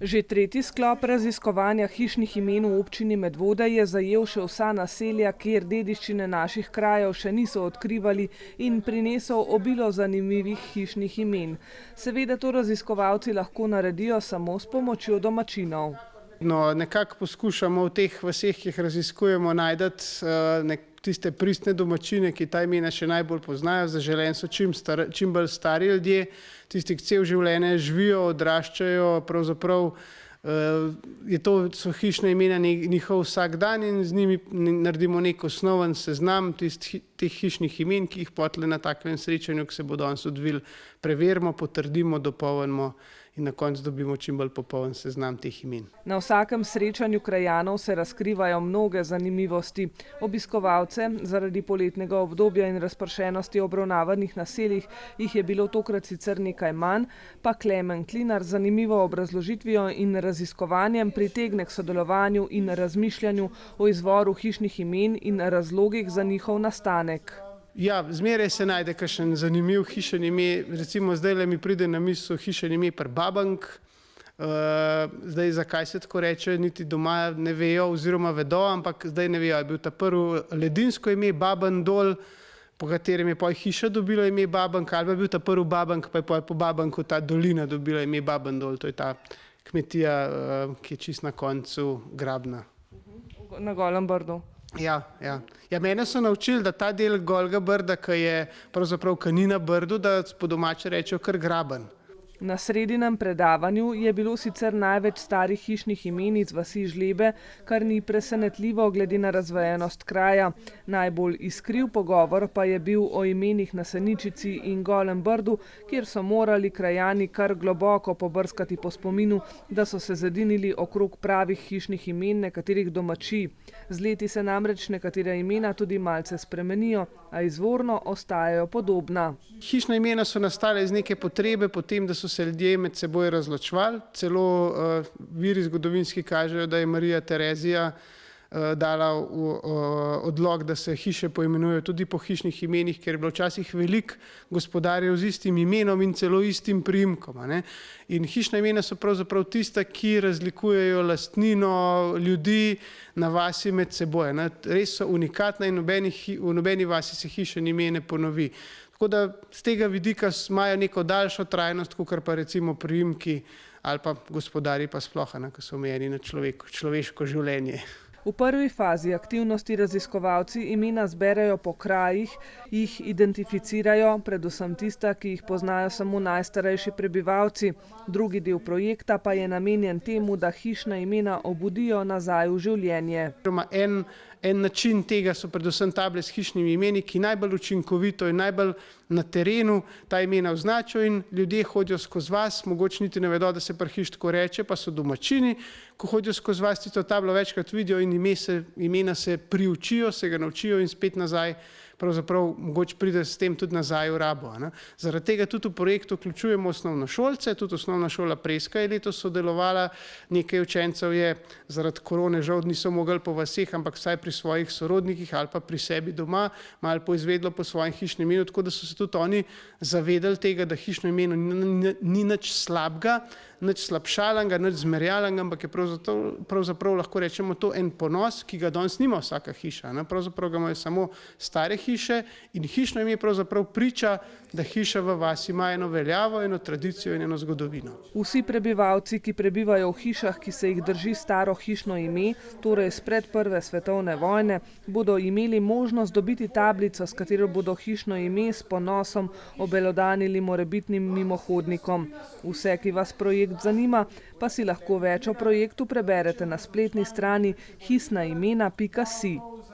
Že tretji sklop raziskovanja hišnih imen v občini Medvode je zajel še vsa naselja, kjer dediščine naših krajev še niso odkrivali in prinesel obilo zanimivih hišnih imen. Seveda to raziskovalci lahko naredijo samo s pomočjo domačinov. No, nekako poskušamo v teh vaseh, ki jih raziskujemo, najti tiste pristne domačine, ki ta imena še najbolj poznajo. Zaželeni so čim bolj stari ljudje, tisti, ki cel življenje živijo, odraščajo, pravzaprav so hišna imena njihov vsak dan in z njimi naredimo nek osnoven seznam teh hišnih imen, ki jih potlej na takem srečanju, ki se bo danes odvil, preverimo, potrdimo, dopolnimo in na koncu dobimo čim bolj popoln seznam teh imen. Na vsakem srečanju krajanov se razkrivajo mnoge zanimivosti. Obiskovalce zaradi poletnega obdobja in razpršenosti obravnavanih naseljih jih je bilo tokrat sicer nekaj manj, pa Klemen Klinar z zanimivo obrazložitvijo in raziskovanjem pritegne k sodelovanju in razmišljanju o izvoru hišnih imen in razlogih za njihov nastanek. Ja, zmeraj se najde kakšen zanimiv hišen ime, recimo zdajle mi pride na misel hišen ime pri Babank. Zdaj, zakaj se tako reče, niti doma ne vejo oziroma vedo, ampak zdaj ne vejo. Je bil ta prvo ledinsko ime Babandol, po katerem je pol hiša dobila ime Babank, ali pa je bil ta prvi Babank, pa je pol po Babanku ta dolina dobila ime Babandol. To je ta kmetija, ki je čisto na koncu Grabna. Na Golem Brdu. Ja. Mene so naučili, da ta del Golega Brda, ki je pravzaprav Kanina Brdu, da po domače rečejo kar Graben. Na sredinem predavanju je bilo sicer največ starih hišnih imen iz vasi Žlebe, kar ni presenetljivo glede na razvejenost kraja. Najbolj iskriv pogovor pa je bil o imenih na Seničici in Golem Brdu, kjer so morali krajani kar globoko pobrskati po spominu, da so se zedinili okrog pravih hišnih imen nekaterih domačij. Z leti se namreč nekatera imena tudi malce spremenijo, a izvorno ostajajo podobna. Hišna imena so nastale iz neke potrebe, potem, da so se ljudje med seboj razločevali. Celo viri zgodovinski kažejo, da je Marija Terezija dala odlok, da se hiše poimenujejo tudi po hišnih imenih, ker je bilo včasih veliko gospodarjev z istim imenom in celo istim priimkom. In hišna imena so pravzaprav tista, ki razlikujejo lastnino ljudi na vasi med seboj. Res so unikatna in v nobeni vasi se hiša ime ne ponovi. Tako da z tega vidika imajo neko daljšo trajnost, kakor pa recimo priimki ali pa gospodarji pa sploh, ki so omejeni na človeško življenje. V prvi fazi aktivnosti raziskovalci imena zberejo po krajih, jih identificirajo, predvsem tista, ki jih poznajo samo najstarejši prebivalci. Drugi del projekta pa je namenjen temu, da hišna imena obudijo nazaj v življenje. En način tega so predvsem table s hišnimi imeni, ki najbolj učinkovito in najbolj na terenu ta imena označijo in ljudje hodijo skozi vas, mogoče niti ne vedo, da se pri hiši tako reče, pa so domačini, ko hodijo skozi vas, tisto tablo večkrat vidijo in imena se priučijo, se ga naučijo in spet nazaj, pravzaprav mogoče pride s tem tudi nazaj v rabo. Zaradi tega tudi v projektu vključujemo osnovnošolce, tudi osnovna šola Preska je letos sodelovala, nekaj učencev je zaradi korone žal niso mogli po vaseh, ampak vsaj pri svojih sorodnikih ali pa pri sebi doma, malo poizvedlo po svojem hišnem imenu, tako da so se tudi oni zavedali tega, da hišno imeno ni nič slabega, nič slabšalnega, nič zmerjalnega, ampak je pravzaprav lahko rečemo to en ponos, ki ga danes nima vsaka hiša. Pravzaprav ga imajo samo stare hiše in hišno ime pravzaprav priča, da hiša v vasi ima eno veljavo, eno tradicijo in eno zgodovino. Vsi prebivalci, ki prebivajo v hišah, ki se jih drži staro hišno ime, torej spred Prve svetovne vojne, bodo imeli možnost dobiti tablico, s katero bodo hišno ime s ponosom obelodanili morebitnim mimohodnikom. Vse, ki vas projekt zanima, pa si lahko več o projektu preberete na spletni strani hisnaimena.si.